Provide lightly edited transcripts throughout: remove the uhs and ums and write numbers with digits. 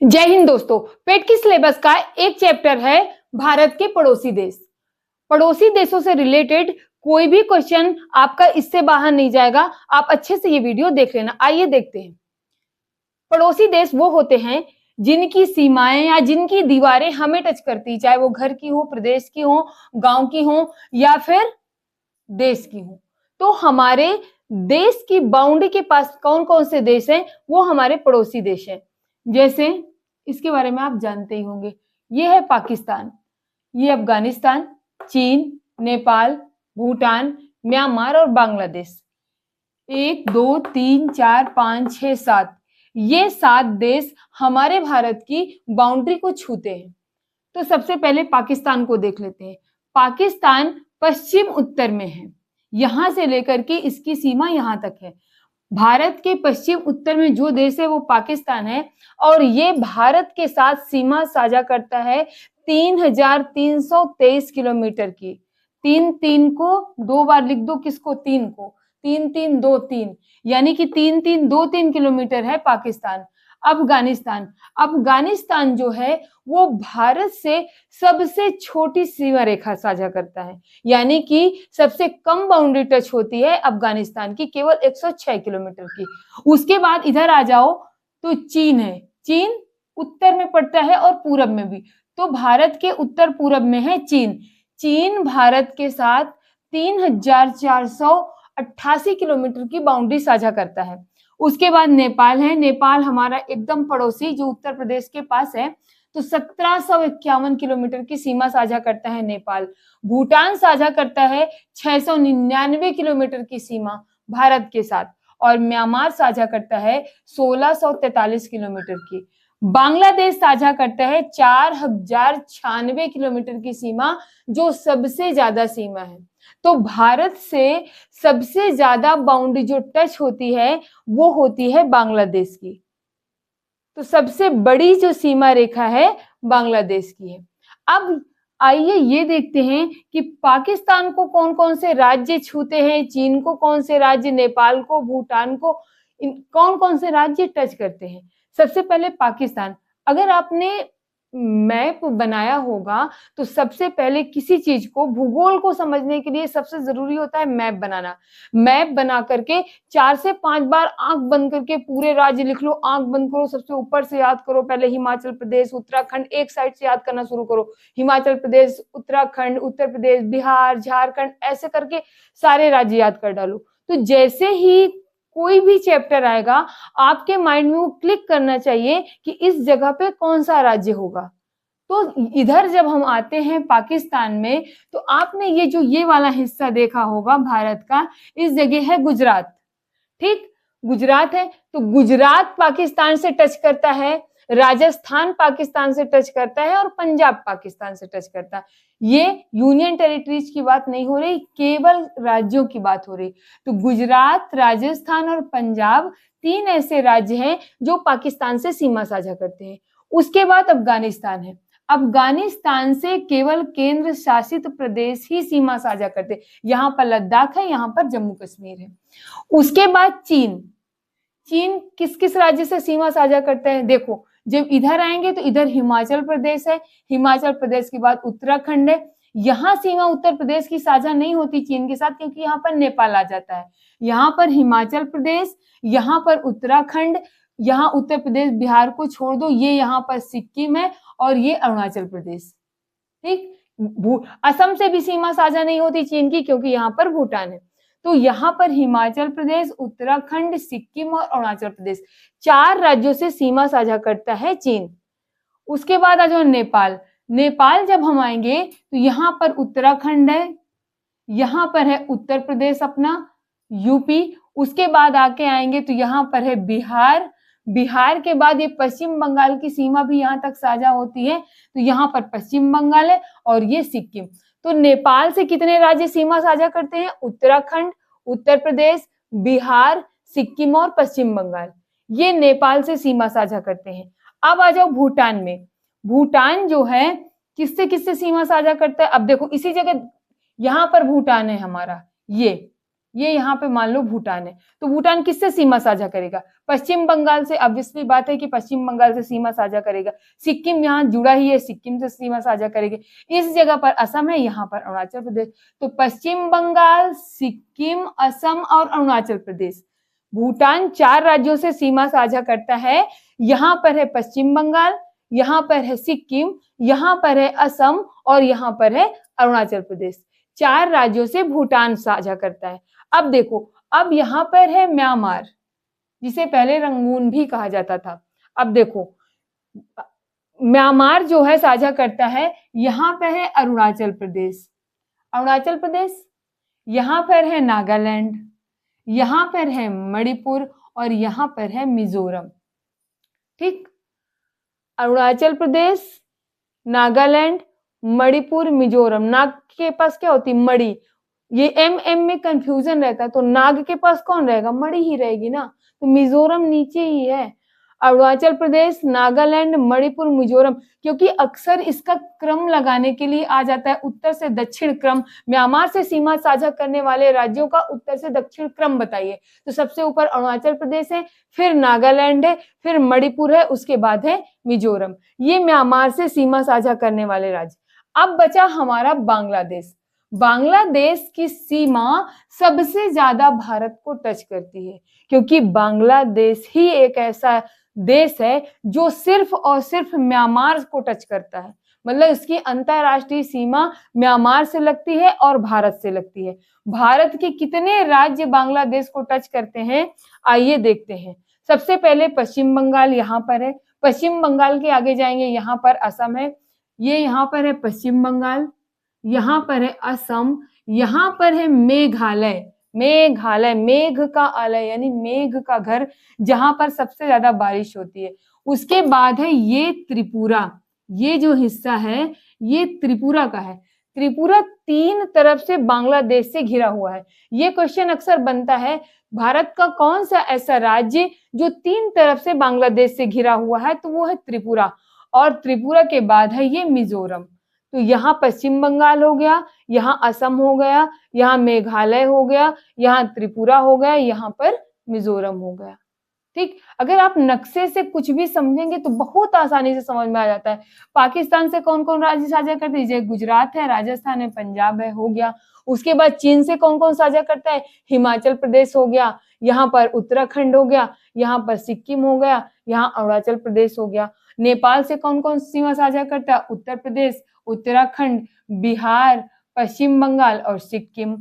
जय हिंद दोस्तों। पेट की सिलेबस का एक चैप्टर है भारत के पड़ोसी देश। पड़ोसी देशों से रिलेटेड कोई भी क्वेश्चन आपका इससे बाहर नहीं जाएगा। आप अच्छे से ये वीडियो देख लेना। आइए देखते हैं। पड़ोसी देश वो होते हैं जिनकी सीमाएं या जिनकी दीवारें हमें टच करती, चाहे वो घर की हो, प्रदेश की हो, गांव की हो या फिर देश की हो। तो हमारे देश की बाउंड्री के पास कौन कौन से देश हैं, वो हमारे पड़ोसी देश हैं। जैसे इसके बारे में आप जानते ही होंगे। ये है पाकिस्तान, ये अफगानिस्तान, चीन, नेपाल, भूटान, म्यांमार और बांग्लादेश। 1 2 3 4 5 6 7 ये 7 देश हमारे भारत की बाउंड्री को छूते हैं। तो सबसे पहले पाकिस्तान को देख लेते हैं। पाकिस्तान पश्चिम उत्तर में है, यहां से लेकर के इसकी सीमा यहां तक है। भारत के पश्चिम उत्तर में जो देश है वो पाकिस्तान है और ये भारत के साथ सीमा साझा करता है 3,323 किलोमीटर की। 3 को 2 बार लिख दो, किसको? 3 को। 3,323 यानी कि 3,323 किलोमीटर है पाकिस्तान। अफगानिस्तान, अफगानिस्तान जो है वो भारत से सबसे छोटी सीमा रेखा साझा करता है, यानी कि सबसे कम बाउंड्री टच होती है अफगानिस्तान की, केवल 106 किलोमीटर की। उसके बाद इधर आ जाओ तो चीन है। चीन उत्तर में पड़ता है और पूरब में भी। तो भारत के उत्तर पूरब में है चीन। चीन भारत के साथ 3,488 किलोमीटर की बाउंड्री साझा करता है। उसके बाद नेपाल है। नेपाल हमारा एकदम पड़ोसी जो उत्तर प्रदेश के पास है। तो 1751 किलोमीटर की सीमा साझा करता है नेपाल। भूटान साझा करता है 699 किलोमीटर की सीमा भारत के साथ और म्यांमार साझा करता है 1643 किलोमीटर की। बांग्लादेश साझा करता है 4,096 किलोमीटर की सीमा, जो सबसे ज्यादा सीमा है। तो भारत से सबसे ज्यादा बाउंड्री जो टच होती है वो होती है बांग्लादेश की। तो सबसे बड़ी जो सीमा रेखा है बांग्लादेश की है। अब आइए ये देखते हैं कि पाकिस्तान को कौन कौन से राज्य छूते हैं, चीन को कौन से राज्य, नेपाल को, भूटान को, कौन कौन से राज्य टच करते हैं। सबसे पहले पाकिस्तान। अगर आपने मैप बनाया होगा तो सबसे पहले किसी चीज को, भूगोल को समझने के लिए सबसे जरूरी होता है मैप बनाना। मैप बना करके 4 से 5 बार आंख बंद करके पूरे राज्य लिख लो। आंख बंद करो, सबसे ऊपर से याद करो। पहले हिमाचल प्रदेश, उत्तराखंड, एक साइड से याद करना शुरू करो। हिमाचल प्रदेश, उत्तराखंड, उत्तर प्रदेश, बिहार, झारखंड, ऐसे करके सारे राज्य याद कर डालो। तो जैसे ही कोई भी चैप्टर आएगा आपके माइंड में वो क्लिक करना चाहिए कि इस जगह पे कौन सा राज्य होगा। तो इधर जब हम आते हैं पाकिस्तान में, तो आपने ये वाला हिस्सा देखा होगा भारत का। इस जगह है गुजरात। ठीक, गुजरात है। तो गुजरात पाकिस्तान से टच करता है, राजस्थान पाकिस्तान से टच करता है और पंजाब पाकिस्तान से टच करता है। ये यूनियन टेरिटरीज की बात नहीं हो रही, केवल राज्यों की बात हो रही। तो गुजरात, राजस्थान और पंजाब 3 ऐसे राज्य हैं जो पाकिस्तान से सीमा साझा करते हैं। उसके बाद अफगानिस्तान है। अफगानिस्तान से केवल केंद्र शासित प्रदेश ही सीमा साझा करते हैं। यहाँ पर लद्दाख है, यहाँ पर जम्मू कश्मीर है। उसके बाद चीन। चीन किस किस राज्य से सीमा साझा करते हैं? देखो, जब इधर आएंगे तो इधर हिमाचल प्रदेश है। हिमाचल प्रदेश के बाद उत्तराखंड है। यहाँ सीमा उत्तर प्रदेश की साझा नहीं होती चीन के साथ, क्योंकि यहाँ पर नेपाल आ जाता है। यहाँ पर हिमाचल प्रदेश, यहाँ पर उत्तराखंड, यहाँ उत्तर प्रदेश, बिहार को छोड़ दो, ये यहाँ पर सिक्किम है और ये अरुणाचल प्रदेश। ठीक, असम से भी सीमा साझा नहीं होती चीन की, क्योंकि यहाँ पर भूटान है। तो यहाँ पर हिमाचल प्रदेश, उत्तराखंड, सिक्किम और अरुणाचल प्रदेश 4 राज्यों से सीमा साझा करता है चीन। उसके बाद आ जाओ नेपाल। नेपाल जब हम आएंगे तो यहाँ पर उत्तराखंड है, यहाँ पर है उत्तर प्रदेश अपना, यूपी। उसके बाद आके आएंगे तो यहाँ पर है बिहार। बिहार के बाद ये पश्चिम बंगाल की सीमा भी यहाँ तक साझा होती है। तो यहाँ पर पश्चिम बंगाल है और ये सिक्किम। तो नेपाल से कितने राज्य सीमा साझा करते हैं? उत्तराखंड, उत्तर प्रदेश, बिहार, सिक्किम और पश्चिम बंगाल, ये नेपाल से सीमा साझा करते हैं। अब आ जाओ भूटान में। भूटान जो है किससे किससे सीमा साझा करता है? अब देखो, इसी जगह यहाँ पर भूटान है हमारा, ये ये यहाँ पे मान लो भूटान है, तो भूटान किससे सीमा साझा करेगा? पश्चिम बंगाल से। ऑब्वियसली बात है कि पश्चिम बंगाल से सीमा साझा करेगा। सिक्किम यहाँ जुड़ा ही है, सिक्किम से सीमा साझा करेगी। इस जगह पर असम है, यहाँ पर अरुणाचल प्रदेश। तो पश्चिम बंगाल, सिक्किम, असम और अरुणाचल प्रदेश, भूटान 4 राज्यों से सीमा साझा करता है। यहाँ पर है पश्चिम बंगाल, यहाँ पर है सिक्किम, यहाँ पर है असम और यहाँ पर है अरुणाचल प्रदेश। 4 राज्यों से भूटान साझा करता है। अब देखो, अब यहाँ पर है म्यांमार, जिसे पहले रंगून भी कहा जाता था। अब देखो, म्यांमार जो है साझा करता है, यहाँ पर है अरुणाचल प्रदेश, अरुणाचल प्रदेश, यहाँ पर है नागालैंड, यहाँ पर है मणिपुर और यहाँ पर है मिजोरम। ठीक, अरुणाचल प्रदेश, नागालैंड, मणिपुर, मिजोरम। नाग के पास क्या होती? मणि। ये एम में कंफ्यूजन रहता है, तो नाग के पास कौन रहेगा? मणि ही रहेगी ना, तो मिजोरम नीचे ही है। अरुणाचल प्रदेश, नागालैंड, मणिपुर, मिजोरम, क्योंकि अक्सर इसका क्रम लगाने के लिए आ जाता है, उत्तर से दक्षिण क्रम। म्यांमार से सीमा साझा करने वाले राज्यों का उत्तर से दक्षिण क्रम बताइए। तो सबसे ऊपर अरुणाचल प्रदेश है, फिर नागालैंड है, फिर मणिपुर है, उसके बाद है मिजोरम। ये म्यांमार से सीमा साझा करने वाले राज्य। अब बचा हमारा बांग्लादेश। बांग्लादेश की सीमा सबसे ज्यादा भारत को टच करती है, क्योंकि बांग्लादेश ही एक ऐसा देश है जो सिर्फ और सिर्फ म्यांमार को टच करता है। मतलब इसकी अंतरराष्ट्रीय सीमा म्यांमार से लगती है और भारत से लगती है। भारत के कितने राज्य बांग्लादेश को टच करते हैं, आइए देखते हैं। सबसे पहले पश्चिम बंगाल यहाँ पर है, पश्चिम बंगाल के आगे जाएंगे, यहाँ पर असम है, ये यहाँ पर है पश्चिम बंगाल, यहाँ पर है असम, यहाँ पर है मेघालय। मेघालय, मेघ का आलय यानी मेघ का घर, जहां पर सबसे ज्यादा बारिश होती है। उसके बाद है ये त्रिपुरा, ये जो हिस्सा है ये त्रिपुरा का है। त्रिपुरा 3 तरफ से बांग्लादेश से घिरा हुआ है। ये क्वेश्चन अक्सर बनता है, भारत का कौन सा ऐसा राज्य जो 3 तरफ से बांग्लादेश से घिरा हुआ है? तो वो है त्रिपुरा। और त्रिपुरा के बाद है ये मिजोरम। तो यहाँ पश्चिम बंगाल हो गया, यहाँ असम हो गया, यहाँ मेघालय हो गया, यहाँ त्रिपुरा हो गया, यहाँ पर मिजोरम हो गया। ठीक, अगर आप नक्शे से कुछ भी समझेंगे तो बहुत आसानी से समझ में आ जाता है। पाकिस्तान से कौन कौन राज्य साझा करते हैं? जैसे गुजरात है, राजस्थान है, पंजाब है, हो गया। उसके बाद चीन से कौन कौन साझा करता है? हिमाचल प्रदेश हो गया, यहाँ पर उत्तराखंड हो गया, यहाँ पर सिक्किम हो गया, यहाँ अरुणाचल प्रदेश हो गया। नेपाल से कौन कौन सीमा साझा करता है? उत्तर प्रदेश, उत्तराखंड, बिहार, पश्चिम बंगाल और सिक्किम।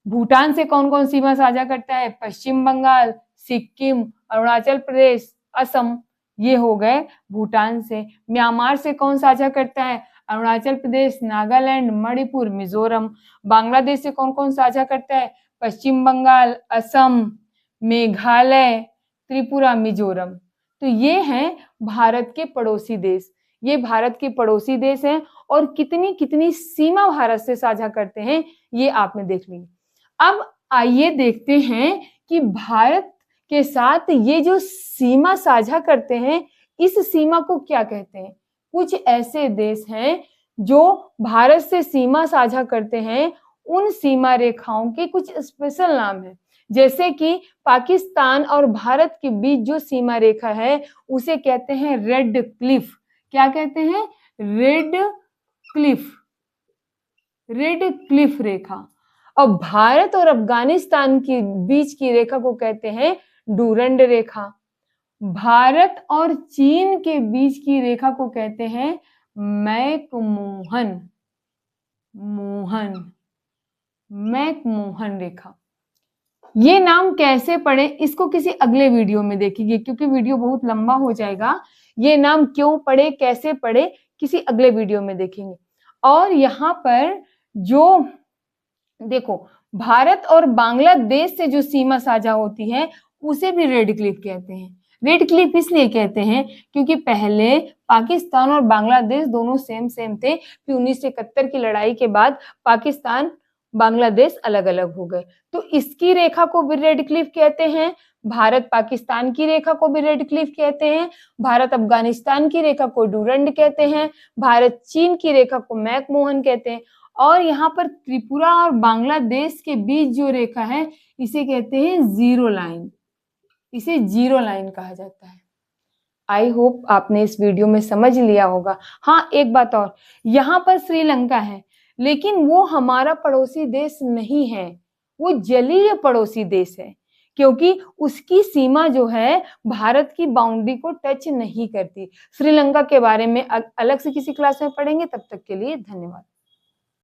भूटान से कौन कौन सीमा साझा करता है? पश्चिम बंगाल, सिक्किम, अरुणाचल प्रदेश, असम, ये हो गए भूटान से। म्यांमार से कौन साझा करता है? अरुणाचल प्रदेश, नागालैंड, मणिपुर, मिजोरम। बांग्लादेश से कौन कौन साझा करता है? पश्चिम बंगाल, असम, मेघालय, त्रिपुरा, मिजोरम। तो ये हैं भारत के पड़ोसी देश। ये भारत के पड़ोसी देश हैं और कितनी कितनी सीमा भारत से साझा करते हैं ये आपने देख ली। अब आइए देखते हैं कि भारत के साथ ये जो सीमा साझा करते हैं, इस सीमा को क्या कहते हैं। कुछ ऐसे देश हैं जो भारत से सीमा साझा करते हैं, उन सीमा रेखाओं के कुछ स्पेशल नाम है। जैसे कि पाकिस्तान और भारत के बीच जो सीमा रेखा है उसे कहते हैं रेड क्लिफ। क्या कहते हैं? रेड क्लिफ, रेड क्लिफ रेखा। और भारत और अफगानिस्तान के बीच की रेखा को कहते हैं डूरंड रेखा। भारत और चीन के बीच की रेखा को कहते हैं मैकमोहन रेखा। ये नाम कैसे पढ़े इसको किसी अगले वीडियो में देखेंगे, क्योंकि वीडियो बहुत लंबा हो जाएगा। ये नाम क्यों पढ़े, कैसे पढ़े, किसी अगले वीडियो में देखेंगे। और यहाँ पर जो देखो, भारत और बांग्लादेश से जो सीमा साझा होती है उसे भी रेड क्लिफ कहते हैं। रेड क्लिफ इसलिए कहते हैं क्योंकि पहले पाकिस्तान और बांग्लादेश दोनों सेम थे, फिर 1971 की लड़ाई के बाद पाकिस्तान बांग्लादेश अलग अलग हो गए, तो इसकी रेखा को भी रेड क्लिफ कहते हैं। भारत पाकिस्तान की रेखा को भी रेड क्लिफ कहते हैं। भारत अफगानिस्तान की रेखा को डूरंड कहते हैं। भारत चीन की रेखा को मैकमोहन कहते हैं। और यहाँ पर त्रिपुरा और बांग्लादेश के बीच जो रेखा है इसे कहते हैं जीरो लाइन, इसे जीरो लाइन कहा जाता है। आई होप आपने इस वीडियो में समझ लिया होगा। हाँ, एक बात और, यहाँ पर श्रीलंका है लेकिन वो हमारा पड़ोसी देश नहीं है, वो जलीय पड़ोसी देश है, क्योंकि उसकी सीमा जो है भारत की बाउंड्री को टच नहीं करती। श्रीलंका के बारे में अलग से किसी क्लास में पढ़ेंगे, तब तक के लिए धन्यवाद।